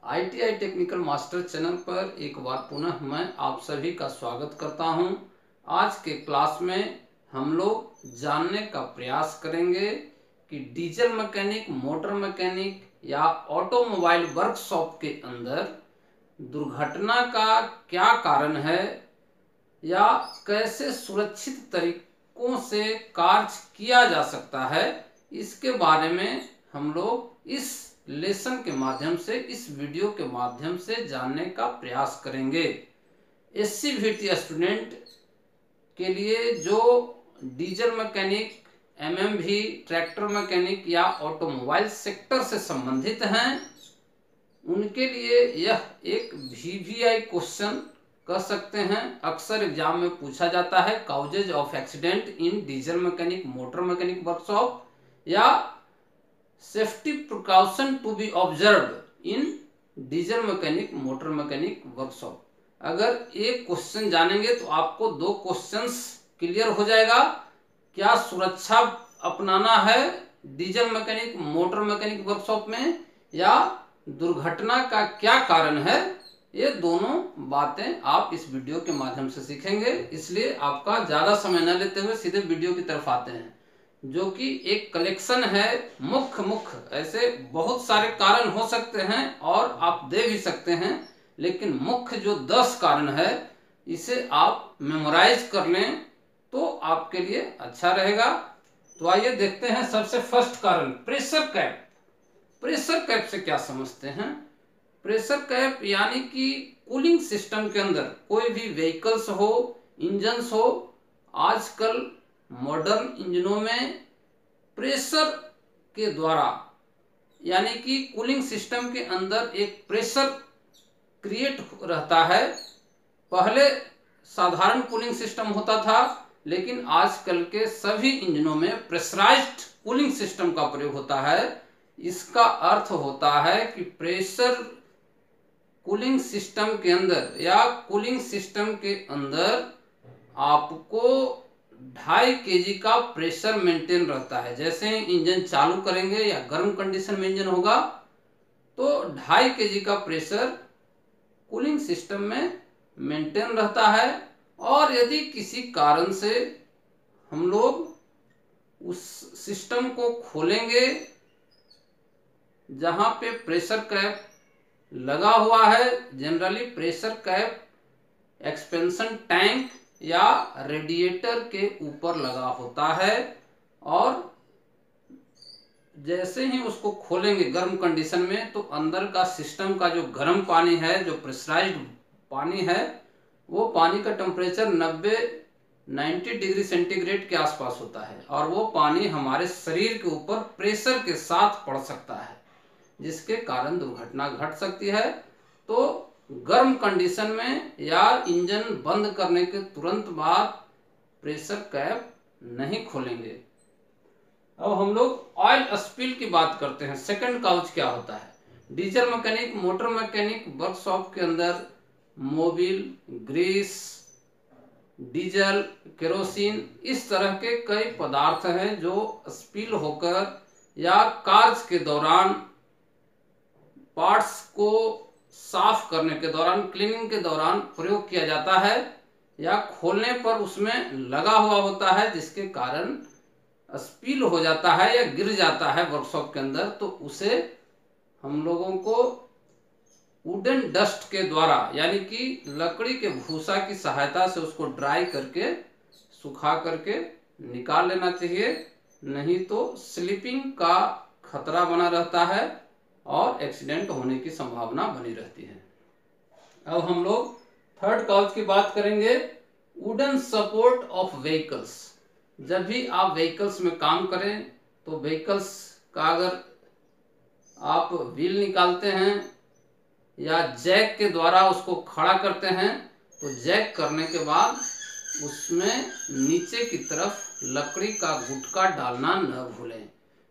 ITI technical master channel पर एक बार पुनः मैं आप सभी का स्वागत करता हूं। आज के क्लास में हम लोग जानने का प्रयास करेंगे कि डीजल मैकेनिक, मोटर मैकेनिक या ऑटोमोबाइल वर्कशॉप के अंदर दुर्घटना का क्या कारण है या कैसे सुरक्षित तरीकों से कार्य किया जा सकता है, इसके बारे में हम लोग इस लेसन के माध्यम से, इस वीडियो के माध्यम से जानने का प्रयास करेंगे। SCVT स्टूडेंट के लिए जो diesel mechanic, MMV, tractor mechanic या ऑटोमोबाइल सेक्टर से संबंधित हैं, उनके लिए यह एक VVI क्वेश्चन कह सकते हैं। अक्सर एग्जाम में पूछा जाता है, causes of accident in diesel mechanic, motor mechanic workshop या safety precaution to be observed in diesel mechanic, motor mechanic workshop. अगर एक क्वेश्चन जानेंगे तो आपको दो क्वेश्चंस क्लियर हो जाएगा। क्या सुरक्षा अपनाना है diesel mechanic, motor mechanic workshop में, या दुर्घटना का क्या कारण है, ये दोनों बातें आप इस वीडियो के माध्यम से सीखेंगे। इसलिए आपका ज्यादा समय न लेते हुए सीधे वीडियो की तरफ आते हैं, जो कि एक कलेक्शन है। मुख्य ऐसे बहुत सारे कारण हो सकते हैं और आप दे भी सकते हैं, लेकिन मुख्य जो 10 कारण है, इसे आप मेमोराइज कर लें तो आपके लिए अच्छा रहेगा। तो आइए देखते हैं। सबसे फर्स्ट कारण, प्रेशर कैप। प्रेशर कैप से क्या समझते हैं? प्रेशर कैप यानी कि कूलिंग सिस्टम के अंदर कोई भी व्हीकल्स हो, इंजन्स हो, आजकल मॉडर्न इंजनों में प्रेशर के द्वारा, यानी कि कूलिंग सिस्टम के अंदर एक प्रेशर क्रिएट रहता है। पहले साधारण कूलिंग सिस्टम होता था, लेकिन आजकल के सभी इंजनों में प्रेशराइज्ड कूलिंग सिस्टम का प्रयोग होता है। इसका अर्थ होता है कि प्रेशर कूलिंग सिस्टम के अंदर या कूलिंग सिस्टम के अंदर आपको 2.5 kg का प्रेशर मेंटेन रहता है। जैसे इंजन चालू करेंगे या गर्म कंडीशन में इंजन होगा तो 2.5 kg का प्रेशर कूलिंग सिस्टम में मेंटेन रहता है। और यदि किसी कारण से हम लोग उस सिस्टम को खोलेंगे जहां पे प्रेशर कैप लगा हुआ है, generally pressure cap expansion tank या रेडिएटर के ऊपर लगा होता है, और जैसे ही उसको खोलेंगे गर्म कंडीशन में तो अंदर का सिस्टम का जो गर्म पानी है, जो प्रेशराइज्ड पानी है, वो पानी का टेम्परेचर 90 डिग्री सेंटीग्रेड के आसपास होता है, और वो पानी हमारे शरीर के ऊपर प्रेशर के साथ पड़ सकता है, जिसके कारण दुर्घटना घट सकती है। तो गर्म कंडीशन में या इंजन बंद करने के तुरंत बाद प्रेशर कैप नहीं खोलेंगे। अब हम लोग ऑयल स्पिल की बात करते हैं। सेकंड काउज क्या होता है? Diesel mechanic, motor mechanic workshop के अंदर मोबिल, ग्रीस, डीजल, केरोसिन, इस तरह के कई पदार्थ हैं जो स्पिल होकर या कार्य के दौरान, पार्ट्स को साफ करने के दौरान, क्लीनिंग के दौरान प्रयोग किया जाता है, या खोलने पर उसमें लगा हुआ होता है, जिसके कारण स्पिल हो जाता है या गिर जाता है वर्कशॉप के अंदर। तो उसे हम लोगों को वुडन डस्ट के द्वारा, यानी कि लकड़ी के भूसा की सहायता से उसको ड्राई करके, सुखा करके निकाल लेना चाहिए, नहीं तो स्लिपिंग का खतरा बना रहता है और एक्सीडेंट होने की संभावना बनी रहती है। अब हम लोग थर्ड काउज की बात करेंगे, वुडन सपोर्ट ऑफ व्हीकल्स। जब भी आप व्हीकल्स में काम करें तो व्हीकल्स का अगर आप व्हील निकालते हैं या जैक के द्वारा उसको खड़ा करते हैं, तो जैक करने के बाद उसमें नीचे की तरफ लकड़ी का गुटका डालना न भूलें।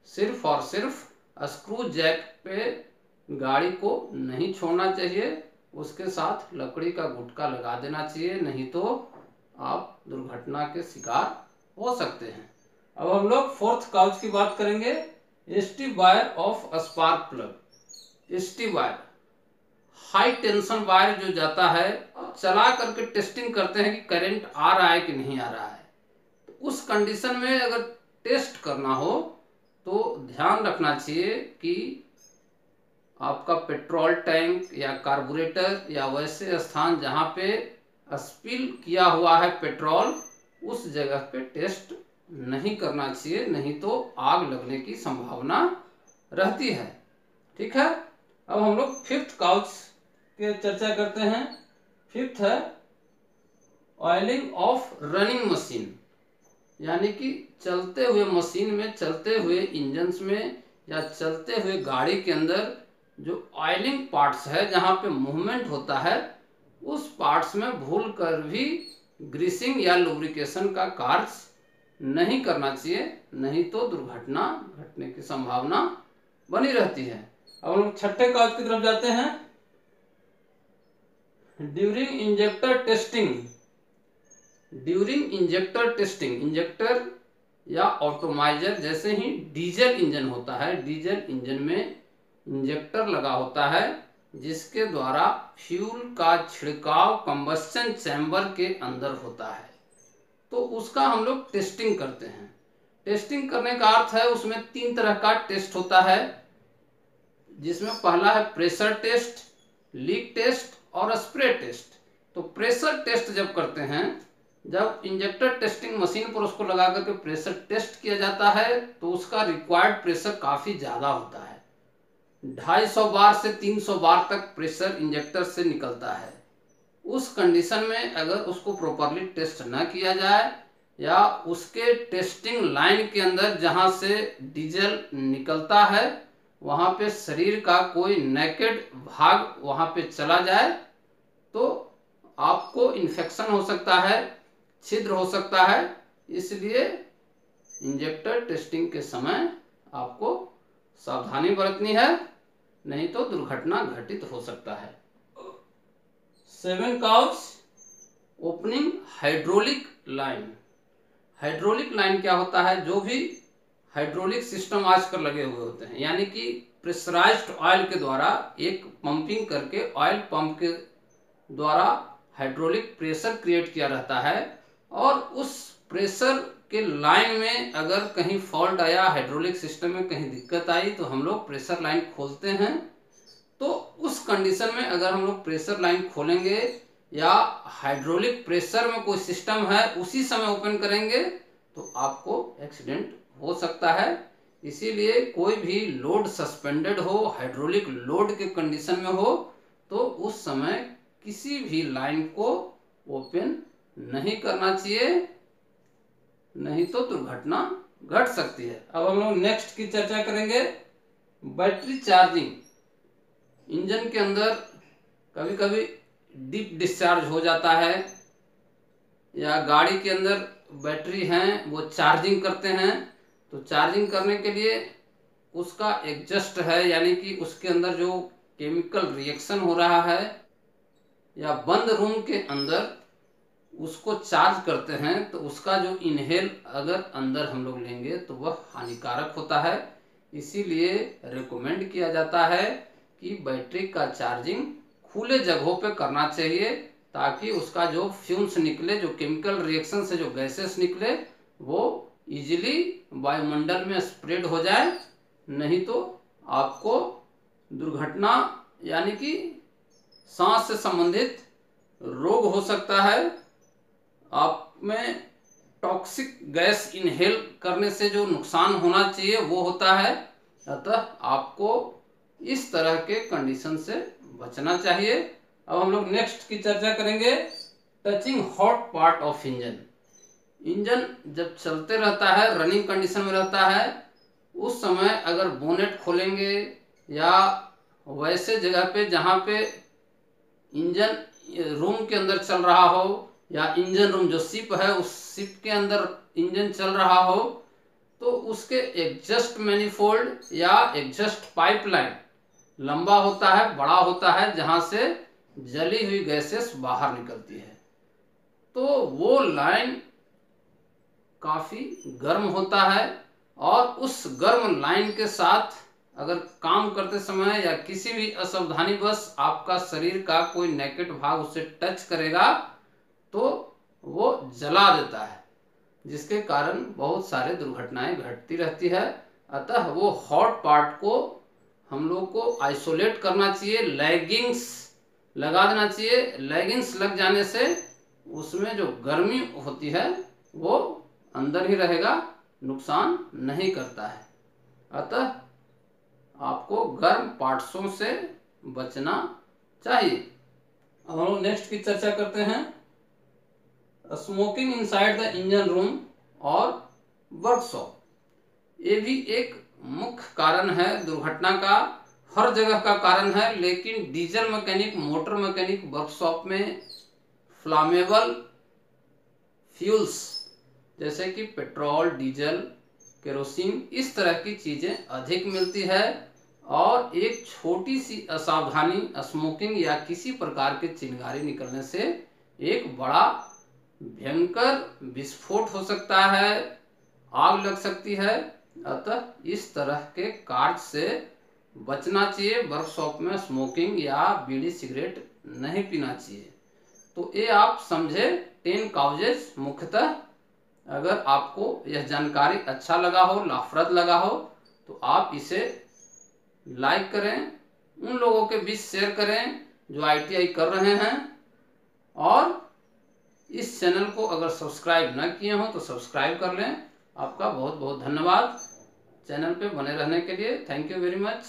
सिर्फ और सिर्फ स्क्रू जैक पे गाड़ी को नहीं छोड़ना चाहिए, उसके साथ लकड़ी का गुटका लगा देना चाहिए, नहीं तो आप दुर्घटना के शिकार हो सकते हैं। अब हम लोग फोर्थ काउज की बात करेंगे, ST wire of spark plug. ST wire high tension wire जो जाता है, चला करके टेस्टिंग करते हैं कि करंट आ रहा है कि नहीं आ रहा है। तो उस कंडीशन में अगर टेस्ट करना हो तो ध्यान रखना चाहिए कि आपका पेट्रोल टैंक या कार्बोरेटर या वैसे स्थान जहाँ पे स्पिल किया हुआ है पेट्रोल, उस जगह पे टेस्ट नहीं करना चाहिए, नहीं तो आग लगने की संभावना रहती है। ठीक है, अब हम लोग फिफ्थ काउच के चर्चा करते हैं। फिफ्थ है ऑयलिंग ऑफ रनिंग मशीन, यानी कि चलते हुए मशीन में, चलते हुए इंजन्स में या चलते हुए गाड़ी के अंदर जो ऑयलिंग पार्ट्स है, जहाँ पे मूवमेंट होता है, उस पार्ट्स में भूल कर भी ग्रीसिंग या लुब्रिकेशन का कार्य नहीं करना चाहिए, नहीं तो दुर्घटना घटने की संभावना बनी रहती है। अब हम लोग छठे काउच की तरफ जाते हैं। During injector testing, during injector testing, injector या ऑटोमाइजर जैसे ही डीजल इंजन होता है, डीजल इंजन में इंजेक्टर लगा होता है जिसके द्वारा फ्यूल का छिड़काव कंबस्शन चैम्बर के अंदर होता है, तो उसका हम लोग टेस्टिंग करते हैं। टेस्टिंग करने का अर्थ है उसमें 3 तरह का टेस्ट होता है, जिसमें पहला है प्रेशर टेस्ट, लीक टेस्ट और स्प्रे टेस्ट। तो प्रेशर टेस्ट जब करते हैं, जब इंजेक्टर टेस्टिंग मशीन पर उसको लगा करके प्रेशर टेस्ट किया जाता है, तो उसका रिक्वायर्ड प्रेशर काफ़ी ज़्यादा होता है। 250 बार से 300 बार तक प्रेशर इंजेक्टर से निकलता है। उस कंडीशन में अगर उसको प्रॉपरली टेस्ट न किया जाए या उसके टेस्टिंग लाइन के अंदर जहां से डीजल निकलता है वहां पे शरीर का कोई नेकेड भाग वहां पे चला जाए, तो आपको इन्फेक्शन हो सकता है, छिद्र हो सकता है। इसलिए इंजेक्टर टेस्टिंग के समय आपको सावधानी बरतनी है, नहीं तो दुर्घटना घटित हो सकता है। 7 couch opening hydraulic line. Hydraulic line क्या होता है? जो भी हाइड्रोलिक सिस्टम आजकल लगे हुए होते हैं, यानी कि प्रेशराइज्ड ऑयल के द्वारा एक पंपिंग करके ऑयल पंप के द्वारा हाइड्रोलिक प्रेशर क्रिएट किया रहता है, और उस प्रेशर के लाइन में अगर कहीं फॉल्ट आया, हाइड्रोलिक सिस्टम में कहीं दिक्कत आई, तो हम लोग प्रेशर लाइन खोलते हैं। तो उस कंडीशन में अगर हम लोग प्रेशर लाइन खोलेंगे या हाइड्रोलिक प्रेशर में कोई सिस्टम है उसी समय ओपन करेंगे तो आपको एक्सीडेंट हो सकता है। इसीलिए कोई भी लोड सस्पेंडेड हो, हाइड्रोलिक लोड के कंडीशन में हो, तो उस समय किसी भी लाइन को ओपन नहीं करना चाहिए, नहीं तो दुर्घटना घट सकती है। अब हम लोग नेक्स्ट की चर्चा करेंगे, बैटरी चार्जिंग। इंजन के अंदर कभी कभी डीप डिस्चार्ज हो जाता है, या गाड़ी के अंदर बैटरी हैं वो चार्जिंग करते हैं, तो चार्जिंग करने के लिए उसका एग्जस्ट है, यानी कि उसके अंदर जो केमिकल रिएक्शन हो रहा है, या बंद रूम के अंदर उसको चार्ज करते हैं, तो उसका जो इनहेल अगर अंदर हम लोग लेंगे तो वह हानिकारक होता है। इसीलिए रिकमेंड किया जाता है कि बैटरी का चार्जिंग खुले जगहों पे करना चाहिए, ताकि उसका जो फ्यूम्स निकले, जो केमिकल रिएक्शन से जो गैसेस निकले, वो इजीली वायुमंडल में स्प्रेड हो जाए, नहीं तो आपको दुर्घटना यानी कि सांस से संबंधित रोग हो सकता है। आप में टॉक्सिक गैस इनहेल करने से जो नुकसान होना चाहिए वो होता है, अतः आपको इस तरह के कंडीशन से बचना चाहिए। अब हम लोग नेक्स्ट की चर्चा करेंगे, touching hot part of engine. Engine जब चलते रहता है, रनिंग कंडीशन में रहता है, उस समय अगर बोनेट खोलेंगे या वैसे जगह पे जहाँ पे इंजन रूम के अंदर चल रहा हो, या इंजन रूम जो शिप है उस शिप के अंदर इंजन चल रहा हो, तो उसके एग्जस्ट मैनिफोल्ड या एग्जस्ट पाइपलाइन लंबा होता है, बड़ा होता है, जहां से जली हुई गैसेस बाहर निकलती है। तो वो लाइन काफी गर्म होता है, और उस गर्म लाइन के साथ अगर काम करते समय या किसी भी असावधानीवश आपका शरीर का कोई नेकेट भाग उससे टच करेगा तो वो जला देता है, जिसके कारण बहुत सारे दुर्घटनाएं घटती रहती है। अतः वो हॉट पार्ट को हम लोग को आइसोलेट करना चाहिए, लेगिंग्स लगा देना चाहिए। लेगिंग्स लग जाने से उसमें जो गर्मी होती है वो अंदर ही रहेगा, नुकसान नहीं करता है। अतः आपको गर्म पार्ट्सों से बचना चाहिए। अब हम लोग नेक्स्ट की चर्चा करते हैं, smoking inside the engine room और वर्कशॉप। ये भी एक मुख्य कारण है दुर्घटना का, हर जगह का कारण है, लेकिन diesel mechanic, motor mechanic workshop में फ्लामेबल फ्यूल्स जैसे कि पेट्रोल, डीजल, केरोसिन, इस तरह की चीजें अधिक मिलती है और एक छोटी सी असावधानी, स्मोकिंग या किसी प्रकार के चिंगारी निकलने से एक बड़ा भयंकर विस्फोट हो सकता है, आग लग सकती है। अतः इस तरह के कार्य से बचना चाहिए। वर्कशॉप में स्मोकिंग या बीड़ी सिगरेट नहीं पीना चाहिए। तो ये आप समझे 10 काउजेज मुख्यतः। अगर आपको यह जानकारी अच्छा लगा हो, लाभप्रद लगा हो, तो आप इसे लाइक करें, उन लोगों के बीच शेयर करें जो ITI कर रहे हैं, और इस चैनल को अगर सब्सक्राइब न किए हो तो सब्सक्राइब कर लें। आपका बहुत बहुत धन्यवाद चैनल पे बने रहने के लिए। Thank you very much.